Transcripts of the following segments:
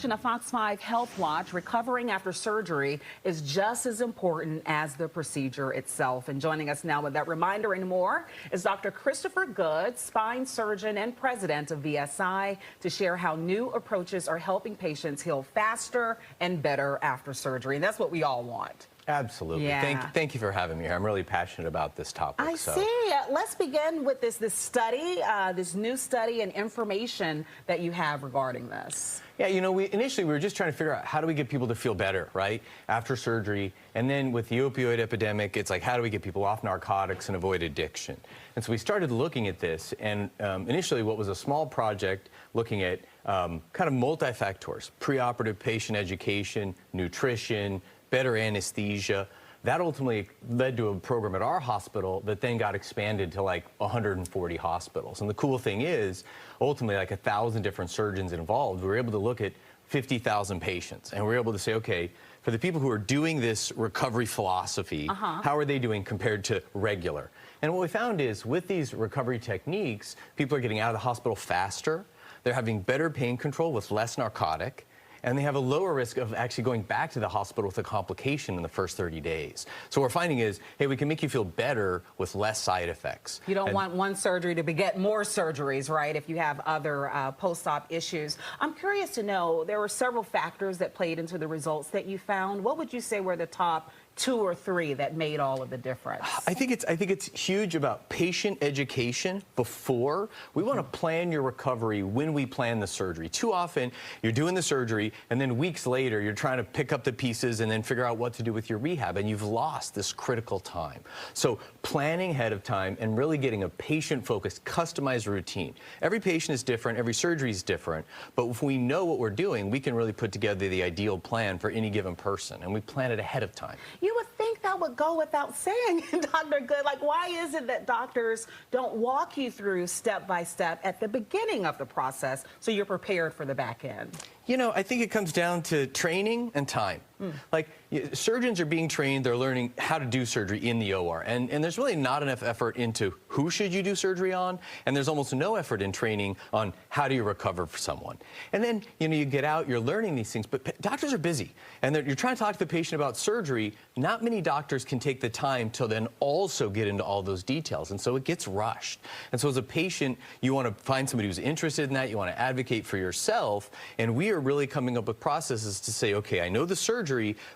A Fox5 Health Watch, recovering after surgery is just as important as the procedure itself. And joining us now with that reminder and more is Dr. Christopher Good, spine surgeon and president of VSI, to share how new approaches are helping patients heal faster and better after surgery. And that's what we all want. Absolutely. Yeah. Thank you for having me here. I'm really passionate about this topic. I see. Let's begin with this study, this new study and information that you have regarding this. Yeah, you know, initially we were just trying to figure out how do we get people to feel better, right, after surgery. And then with the opioid epidemic, it's like, how do we get people off narcotics and avoid addiction? And so we started looking at this, and initially what was a small project looking at kind of multifactors: preoperative patient education, nutrition, better anesthesia. That ultimately led to a program at our hospital that then got expanded to like 140 hospitals. And the cool thing is, ultimately, like 1,000 different surgeons involved, we were able to look at 50,000 patients. And we were able to say, okay, for the people who are doing this recovery philosophy, how are they doing compared to regular? And what we found is, with these recovery techniques, people are getting out of the hospital faster, they're having better pain control with less narcotic, and they have a lower risk of actually going back to the hospital with a complication in the first 30 days. So what we're finding is, hey, we can make you feel better with less side effects. You don't want one surgery to beget more surgeries, right, if you have other post-op issues. I'm curious to know, there were several factors that played into the results that you found. What would you say were the top 2 or 3 that made all of the difference? I think it's huge about patient education before. We want to plan your recovery when we plan the surgery. Too often, you're doing the surgery, and then weeks later, you're trying to pick up the pieces and then figure out what to do with your rehab, and you've lost this critical time. So planning ahead of time and really getting a patient-focused, customized routine. Every patient is different, every surgery is different, but if we know what we're doing, we can really put together the ideal plan for any given person, and we plan it ahead of time. You would think that would go without saying, Dr. Good. Like, why is it that doctors don't walk you through step by step at the beginning of the process so you're prepared for the back end? You know, I think it comes down to training and time. Like, surgeons are being trained, they're learning how to do surgery in the OR, and there's really not enough effort into who should you do surgery on, and there's almost no effort in training on how do you recover for someone. And then, you know, you get out, you're learning these things, but doctors are busy, and you're trying to talk to the patient about surgery. Not many doctors can take the time to then also get into all those details, and so it gets rushed. And so as a patient, you want to find somebody who's interested in that, you want to advocate for yourself, and we are really coming up with processes to say, okay, I know the surgery,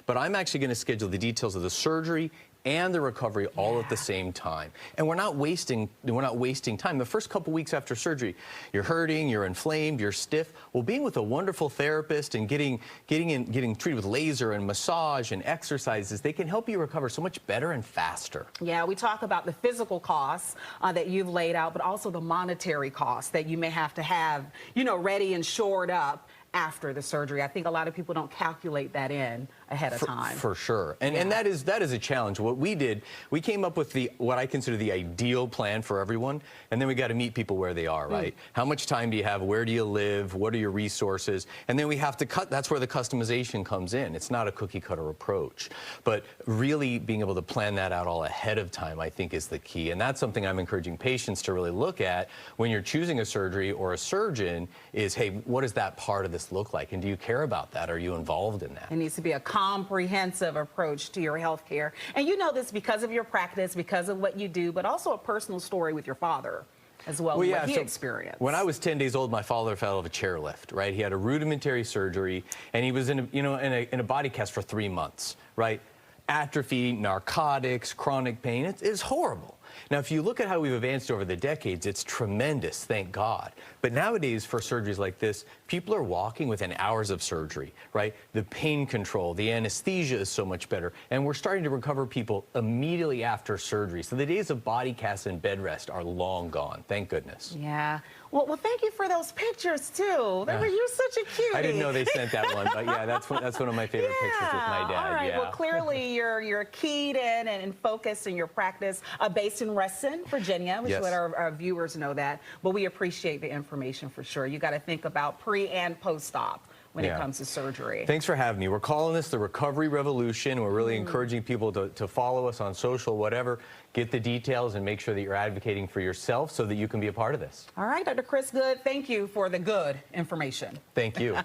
but I'm actually going to schedule the details of the surgery and the recovery all at the same time. And we're not wasting time. The first couple weeks after surgery, you're hurting, you're inflamed, you're stiff. Well, being with a wonderful therapist and getting treated with laser and massage and exercises, they can help you recover so much better and faster. Yeah, we talk about the physical costs that you've laid out, but also the monetary costs that you may have to have, you know, ready and shored up after the surgery. I think a lot of people don't calculate that in ahead of time. For sure. And that is a challenge. What we did, we came up with what I consider the ideal plan for everyone, and then we got to meet people where they are, right? How much time do you have? Where do you live? What are your resources? And then we have to that's where the customization comes in. It's not a cookie cutter approach. But really being able to plan that out all ahead of time, I think, is the key. And that's something I'm encouraging patients to really look at when you're choosing a surgery or a surgeon is, hey, what does that part of this look like? And do you care about that? Are you involved in that? It needs to be a comprehensive approach to your health care. And you know this because of your practice, because of what you do, but also a personal story with your father as well, what he experienced. When I was 10 days old, my father fell off a chairlift, right? He had a rudimentary surgery, and he was in a body cast for 3 months, right? Atrophy, narcotics, chronic pain. It's horrible. Now, if you look at how we've advanced over the decades, it's tremendous, thank God. But nowadays, for surgeries like this, people are walking within hours of surgery, right? The pain control, the anesthesia is so much better, and we're starting to recover people immediately after surgery. So the days of body casts and bed rest are long gone, thank goodness. Yeah. Well, thank you for those pictures, too. You're such a cutie. I didn't know they sent that one, but yeah, that's one of my favorite pictures with my dad. All right. Yeah. Well, clearly you're keyed in and focused in your practice, based in Reston, Virginia, which is what our viewers know that. But we appreciate the information for sure. You got to think about pre and post-op when it comes to surgery. Thanks for having me. We're calling this the Recovery Revolution. We're really encouraging people to follow us on social, whatever, get the details, and make sure that you're advocating for yourself so that you can be a part of this. All right, Dr. Chris Good, thank you for the good information. Thank you.